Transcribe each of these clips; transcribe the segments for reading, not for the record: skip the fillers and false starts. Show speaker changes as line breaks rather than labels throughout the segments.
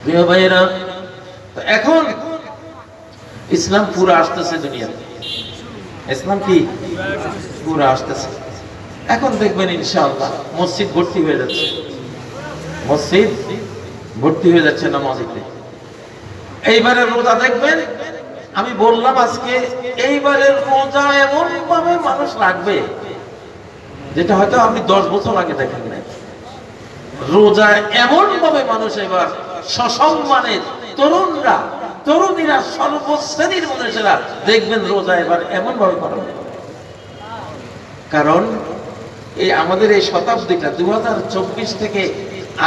প্রিয় ভাইয়েরা, এখন ইসলাম পুরো আসতেছে দুনিয়াতে। ইসলাম কি পুরো আসতেছে। এখন দেখবেন ইনশাআল্লাহ মসজিদ ভর্তি হয়ে যাচ্ছে, মসজিদ ভর্তি হয়ে যাচ্ছে নামাজিতে। এইবারের রোজা দেখবেন, আমি বললাম আজকে এইবারের রোজা এমন ভাবে মানুষ রাখবে যেটা হয়তো আপনি 10 বছর আগে দেখেন নাই। রোজা এমন ভাবে মানুষ এবার সসম্মানে, তরুণরা, তরুণীরা, সর্বশ্রেণীর মানুষেরা দেখবেন রোজা এবার এমন ভাবে পালন। কারণ এই আমাদের এই শতাব্দীটা 2024 থেকে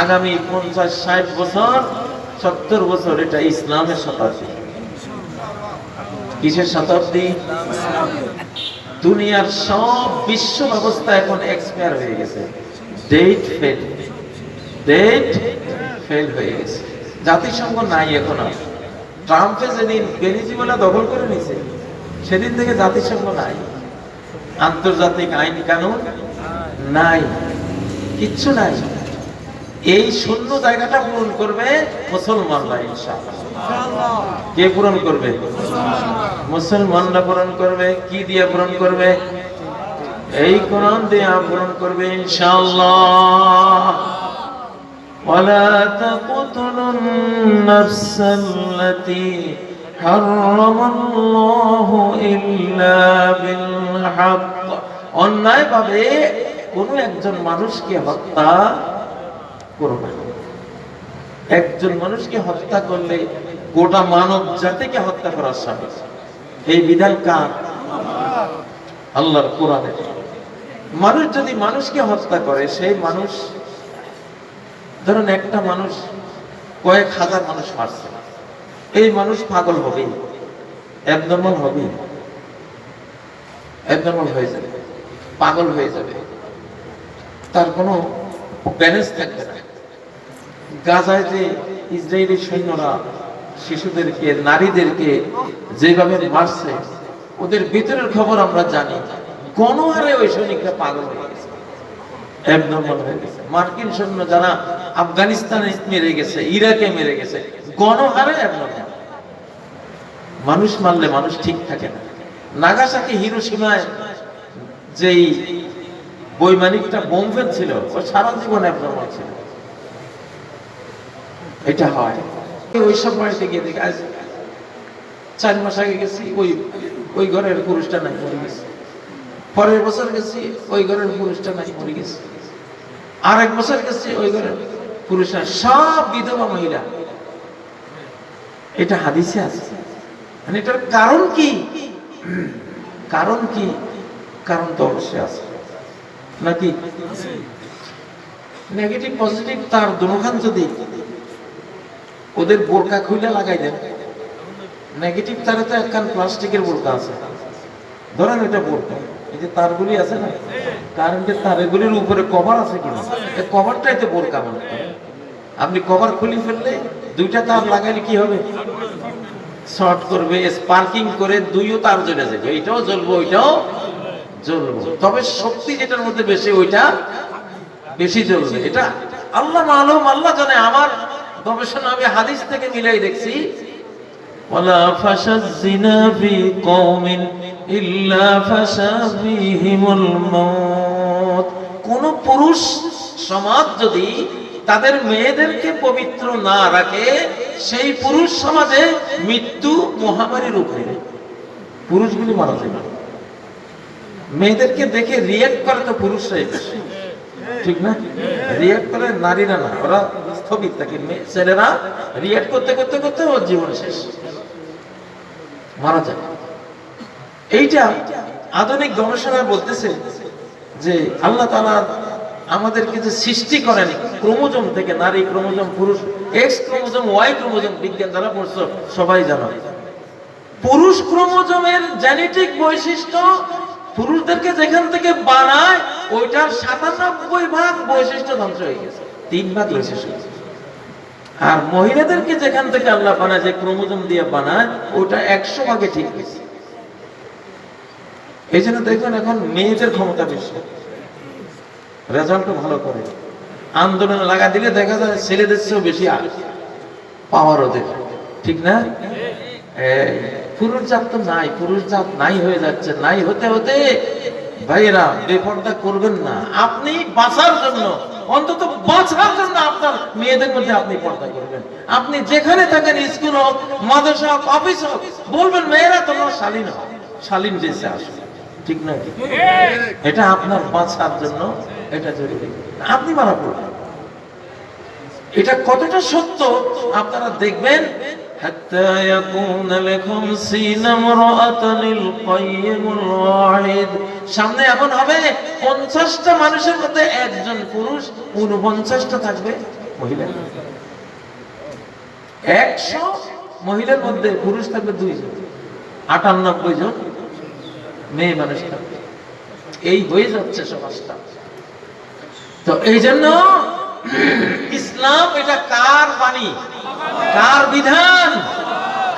আগামী 50-60 বছর, 70 বছর, এটা ইসলামের শতাব্দী। কিসের শতাব্দী? দুনিয়ার সব বিশ্ব ব্যবস্থা এখন এক্সপায়ার হয়ে গেছে, ডেট ফেল হয়ে গেছে। জাতিসংঘ নাই এখন আর। ট্রাম্পে যেদিন ভেনেজুয়েলা দখল করে নিছে সেদিন থেকে জাতিসংঘ নাই, আন্তর্জাতিক আইন কানুন নাই, কিচ্ছু নাই। এই শূন্য জায়গাটা পূরণ করবে মুসলমানরা ইনশাআল্লাহ। কে পূরণ করবে? মুসলমানরা পূরণ করবে। কি দিয়ে পূরণ করবে? এই কোরআন দিয়ে পূরণ করবে ইনশাআল্লাহ। ولا تقتلوا النفس التي حرم الله إلا بالحق। অন্যায় ভাবে কোন একজন মানুষকে হত্যা করবে না। একজন মানুষকে হত্যা করলে গোটা মানব জাতিকে হত্যা করার সামিল। এই বিধান কার? আল্লাহর কোরআনে। মানুষ যদি মানুষকে হত্যা করে, সেই মানুষ, ধরুন একটা মানুষ কয়েক হাজার মানুষ মারছে, এই মানুষ পাগল হবে, অ্যাবনর্মাল হবে, অ্যাবনর্মাল হয়ে যাবে, পাগল হয়ে যাবে, তার কোনো ব্যালেন্স থাকবে না। গাজায় যে ইসরায়েলি সৈন্যরা শিশুদেরকে, নারীদেরকে যেভাবে মারছে, ওদের ভিতরের খবর আমরা জানি। গণহারে ওই সৈনিকরা পাগল হয়ে গেছে, অ্যাবনর্মাল হয়ে গেছে। মার্কিন সৈন্য যারা আফগানিস্তানে মেরে গেছে, ইরাকে মেরে গেছে, গণহারে অ্যাবনর্মাল। মানুষ মারলে মানুষ ঠিক থাকে না। নাগাসাকি হিরোশিমায় যেই বৈমানিকটা বোম ফেলছিল, ও সারা জীবন অ্যাবনর্মাল ছিল। এটা হয়। ওই সব বাড়িতে গিয়ে দেখি, আজ 4 মাস আগে গেছি, ওই ঘরের পুরুষটা নাই, মরে গেছে। পরের বছর গেছি, ওই ঘরের পুরুষটা নাই, মরে গেছে। আরেক বছর গেছি, ওই ঘরের পুরুষরা সব বিধবা মহিলা। এটা হাদিসে আছে। মানে এটার কারণ কি? কারণ কি? কারণ তো অবশ্যই আছে নাকি? নেগেটিভ পজিটিভ তার দুখান যদি ওদের বোরকা খুলে লাগাই দেন, নেগেটিভ তারে তো একখান প্লাস্টিকের বোরকা আছে, ধরেন এটা বোরকা, এই যে তারগুলি আছে না, কারেন্টের তারগুলির উপরে কভার আছে কিনা, এই কভারটাই তো বোরকা মনে করেন। আপনি কভার খুলে ফেললে দুইটা তার লাগাইলে কি হবে? শর্ট করবে, স্পার্কিং করে দুইও তার জ্বলে যাবে, এইটাও জ্বলবো, ওইটাও জ্বলবো। তবে শক্তি যেটার মধ্যে বেশি, ওইটা বেশি জ্বলবে। এটা আল্লাহ মালুম, আল্লাহ জানে। আমার গবেষণা আমি হাদিস থেকে মিলাই দেখছি, ওয়ালা ফাশাজ জিনা ফি কওমিন ইল্লা ফাশা ফীহিমুল মাউত। কোন পুরুষ সমাজ যদি তাদের মেয়েদেরকে পবিত্র না রাখে, সেই পুরুষ সমাজে মৃত্যু মহামারী রূপ নেবে, পুরুষগুলি মারা যাবে। মেয়েদেরকে দেখে রিয়্যাক্ট করে তো পুরুষরাই বেশি, ঠিক না? রিয়্যাক্ট করে নারীরা না, ওরা স্থগিত থাকে। ছেলেরা রিয়্যাক্ট করতে করতে করতে ওর জীবন শেষ, মারা যায়। এইটা আধুনিক গবেষণায় বলতেছে যে আল্লাহ তাআলা আমাদেরকে যে সৃষ্টি করেন ক্রোমোজোম থেকে, নারী ক্রোমোজোম, পুরুষ এক্স ক্রোমোজোম, ওয়াই ক্রোমোজোম, বিজ্ঞান যারা পড়ছো সবাই জানো। পুরুষ ক্রোমোজোমের জেনেটিক বৈশিষ্ট্য পুরুষদেরকে যেখান থেকে বানায়, ওইটার 97% বৈশিষ্ট্য ধ্বংস হয়ে গেছে, 3% রয়েছে। আর মহিলাদেরকে যেখান থেকে আল্লাহ বানায়, যে ক্রোমোজোম দিয়ে বানায়, ওটা 100% ঠিক আছে। এই জন্য দেখবেন এখন মেয়েদের ক্ষমতা বেশি, রেজাল্টও ভালো করে। আন্দোলনে লাগা দিলে দেখা যায় ছেলেদের চেয়েও বেশি পাওয়ার ওদের, ঠিক না? পুরুষ জাত তো নাই, পুরুষ জাত নাই হয়ে যাচ্ছে, নাই হতে হতে ভাইরা বেপর্দা করবেন না। আপনি বাঁচার জন্য, অন্তত বাঁচার জন্য আপনার মেয়েদের মধ্যে আপনি পর্দা করবেন। আপনি যেখানে থাকেন, স্কুল হোক, মাদ্রাসা হোক, অফিস হোক, বলবেন মেয়েরা তোমরা শালীন হও, শালীন ড্রেসে আসো, ঠিক না? এটা আপনার বাঁচার জন্য এটা জরুরি, আপনি মারা পড়বেন। এটা কতটা সত্য আপনারা দেখবেন। حتى يكون ل50 امرأة القيم الواحد, সামনে এমন হবে 50টা মানুষের মধ্যে একজন পুরুষ, 49টা থাকবে মহিলা। 100 মহিলার মধ্যে পুরুষ থাকবে 2 জন, 98 জন মেয়ে মানুষ থাকবে। এই হয়ে যাচ্ছে সমাজটা। তো এই জন্য ইসলাম এটা কার বাণী, কার বিধান?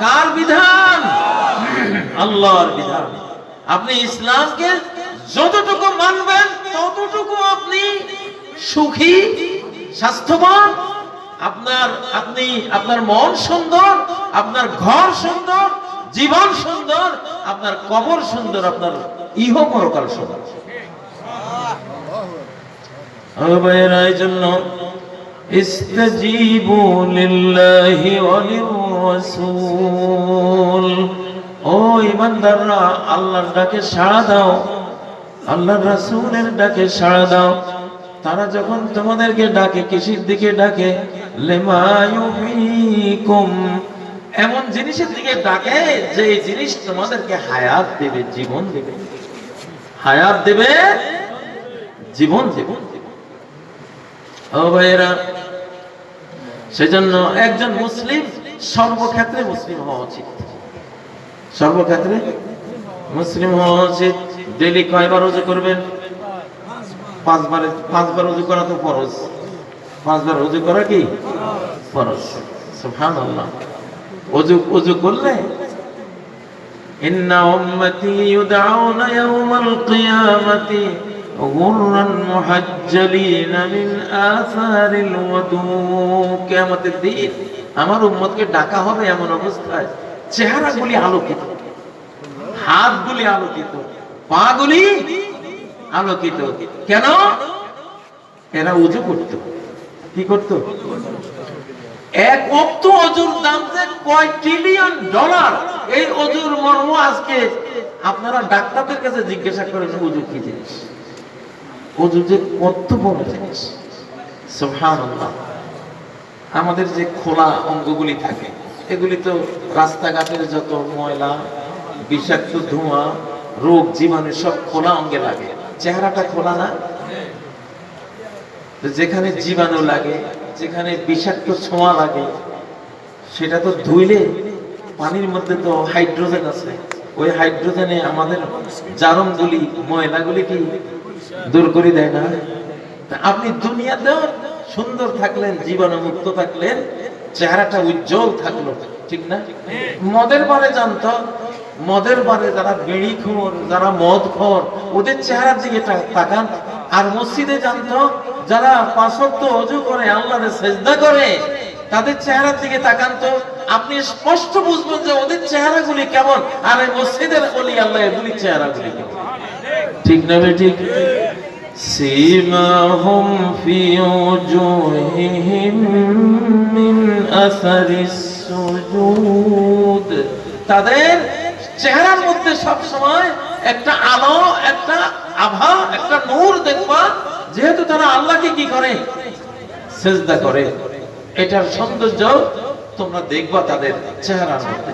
কার বিধান? আল্লাহর বিধান। আপনি ইসলামকে যতটুকু মানবেন ততটুকু আপনি সুখী, স্বাস্থ্যবান, আপনার মন সুন্দর, আপনার ঘর সুন্দর, জীবন সুন্দর, আপনার কবর সুন্দর, আপনার ইহ পরকাল সুন্দর। এই জন্য ইস্তাজিবু লিল্লাহি ওয়া লির-রাসূল, ও ঈমানদাররা আল্লাহর ডাকে সাড়া দাও, আল্লাহর রাসূলের ডাকে সাড়া দাও। তারা যখন তোমাদেরকে ডাকে, কিসের দিকে ডাকে? লিমা ইউহীকুম, এমন জিনিসের দিকে ডাকে যে জিনিস তোমাদেরকে হায়াত দেবে, জীবন দেবে, হায়াত দেবে, জীবন দেবে। ও ভাইয়েরা, সেজন্য একজন মুসলিম সর্বক্ষেত্রে মুসলিম হওয়া উচিত, সর্বক্ষেত্রে মুসলিম হওয়া উচিত। ডেইলি কয়বার ওযু করবেন? 5বার ওযু করা তো ফরজ। 5বার ওযু করা কি ফরজ? সুবহানাল্লাহ। ওযু করলে ইন্না উম্মতি ইউদআউনা ইয়াওমাল কিয়ামাতি গুররান মুহাজ্জালিনা মিন আসারিল ওযু, কিয়ামতের দিন আমার উম্মতকে ডাকা হবে এমন অবস্থায় চেহারাগুলি আলোকিত, হাতগুলি আলোকিত, পাগুলি আলোকিত। কেন? এরা ওযু করত। কি করত? এক ওয়াক্ত ওযুর দাম যে কয় ট্রিলিয়ন ডলার। এই ওযুর মর্ম আজকে আপনারা ডাক্তারদের কাছে জিজ্ঞাসা করেন ওযু কি জিনিস, ওযু যে কত বড় জিনিস। সুবহানাল্লাহ। আমাদের যে খোলা অঙ্গগুলি থাকে, এগুলি তো রাস্তাঘাটের যত ময়লা, বিষাক্ত ধোঁয়া, রোগ জীবাণু সব খোলা অঙ্গে লাগে। চেহারাটা খোলা না? যেখানে জীবাণু লাগে, যেখানে বিষাক্ত ছোঁয়া লাগে, সেটা তো ধুইলে পানির মধ্যে তো হাইড্রোজেন আছে, ওই হাইড্রোজেনে আমাদের জারণগুলি, ময়লাগুলি কি দূর করে দেয় না? আপনি দুনিয়াতেও সুন্দর থাকলেন, জীবাণু মুক্ত থাকলেন, চেহারাটা উজ্জ্বল থাকলো, ঠিক না? মদের বারে জানতো, মদের বারে যারা বিড়ি খোর, যারা মদ খোর, ওদের চেহারার দিকে তাকান। আর মসজিদে জানতো যারা 5 ওয়াক্ত ওযু করে, আল্লাহরে সিজদা করে, তাদের চেহারার দিকে তাকান তো আপনি স্পষ্ট বুঝবেন যে ওদের চেহারাগুলি কেমন, আর এই মসজিদের ওলি আল্লাহ এগুলি চেহারাগুলি কেমন, ঠিক না? ঠিক। সীমাহুম ফি উজুহিহিম মিন আসারিস সুজুদ, তাদের চেহারার মধ্যে সব সময় একটা আলো, একটা আভা, একটা নূর দেখবা, যেহেতু তারা আল্লাহকে কি করে? সিজদা করে। এটার সৌন্দর্য তোমরা দেখবা তাদের চেহারার মধ্যে।